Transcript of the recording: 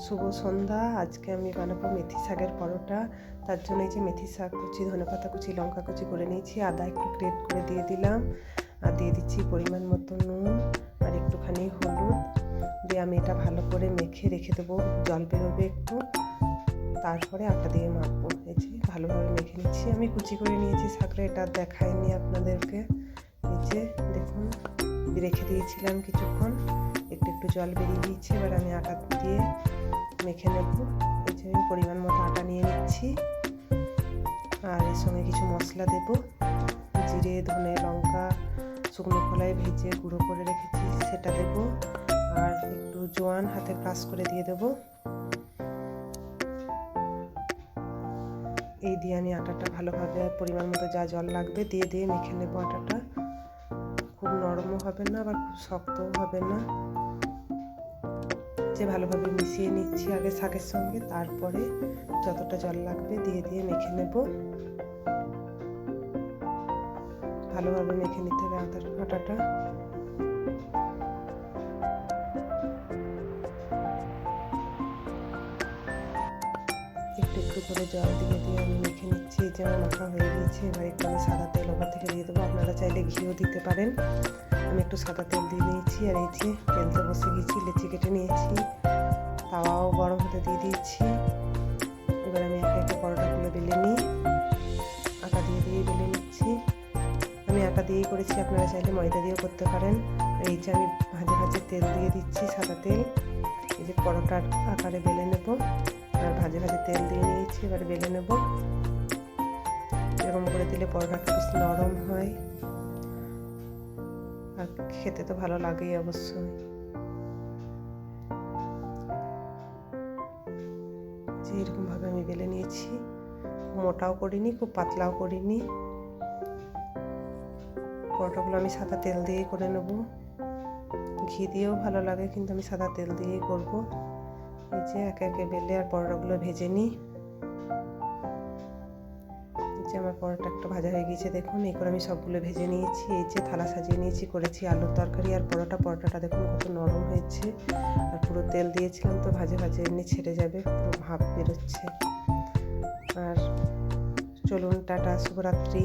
শুভ সন্ধ্যা। আজকে আমি বানাবো মেথি শাকের পরোটা। তার জন্য এই যে মেথি শাক কুচি, ধনেপাতা কুচি, লঙ্কা কুচি করে নিয়েছি। আদা একটু গ্রেট করে দিয়ে দিলাম, আর দিয়ে দিচ্ছি পরিমাণ মতো নুন আর একটুখানি হলুদ দিয়ে আমি এটা ভালো করে মেখে রেখে দেবো, জল বেরোবে একটু, তারপরে আটা দিয়ে মাখবো। এই যে ভালোভাবে মেখে নিচ্ছি। আমি কুচি করে নিয়েছি শাকটা, এটা দেখাইনি আপনাদেরকে। এই যে দেখুন, রেখে দিয়েছিলাম কিছুক্ষণ, একটু একটু জল বেরিয়ে গিয়েছে। এবার আমি আটা দিয়ে মেখে নেব। এই যে আমি পরিমাণ মতো আটা নিয়ে নিচ্ছি, আর এর সঙ্গে কিছু মশলা দেব। জিরে, ধনে, লঙ্কা শুকনো খোলায় ভেজে গুঁড়ো করে রেখেছি, সেটা দেব। আর একটু জোয়ান হাতে ক্রাশ করে দিয়ে দেব। এই দিয়ে আমি আটাটা ভালোভাবে পরিমাণ মতো যা জল লাগবে দিয়ে দিয়ে মেখে নেব। আটাটা খুব নরমও হবে না, আবার খুব শক্তও হবে না। যে ভালোভাবে মিশিয়ে নিচ্ছি আগে শাকের সঙ্গে, তারপরে যতটা জল লাগবে দিয়ে দিয়ে মেখে নেব। ভালোভাবে মেখে নিতে হবে আটাটা। একটু একটু করে জল দিয়ে দিয়ে আমি মেখে নিচ্ছি। এই যে আমার মাখা হয়ে গিয়েছে। এবার একটু আমি সাদা তেল ওপর থেকে দিয়ে দেবো, আপনারা চাইলে ঘিও দিতে পারেন। আমি একটু সাদা তেল দিয়ে নিয়েছি, আর এই যে তেলটা বসে গিয়েছি, লেচি কেটে নিয়েছি, তাওয়াও গরম হতে দিয়ে দিচ্ছি। এবার আমি একে একে পরোটাগুলো বেলে নিই, আটা দিয়ে দিয়ে বেলে নিচ্ছি। আমি আটা দিয়েই করেছি, আপনারা চাইলে ময়দা দিয়েও করতে পারেন। এই যে আমি ভাজে ভাজে তেল দিয়ে দিচ্ছি, সাদা তেল। এই যে পরোটার আকারে বেলে নেব, আর ভাজে ভাজে তেল দিয়ে নিয়েছি, এবার বেলে নেব। এরকম করে দিলে পরোটাটা বেশ নরম হয়, আর খেতে তো ভালো লাগেই অবশ্যই। যে এরকমভাবে আমি বেলে নিয়েছি, খুব মোটাও করিনি, খুব পাতলাও করিনি। পরোটাগুলো আমি সাদা তেল দিয়েই করে নেব। ঘি দিয়েও ভালো লাগে, কিন্তু আমি সাদা তেল দিয়েই করব। এই যে একে একে বেলে আর পরোটাগুলো ভেজে নিই। যে আমার পরোটা একটা ভাজা হয়ে গিয়েছে, দেখুন। এই করে আমি সবগুলো ভেজে নিয়েছি। এই যে থালা সাজিয়ে নিয়েছি, করেছি আলুর তরকারি আর পরোটাটা দেখুন কত নরম হয়েছে। আর পুরো তেল দিয়েছিলাম তো, ভাজে ভাজে এমনি ছেড়ে যাবে, পুরো ভাপ বেরোচ্ছে। আর চলুন, টাটা, শুভরাত্রি।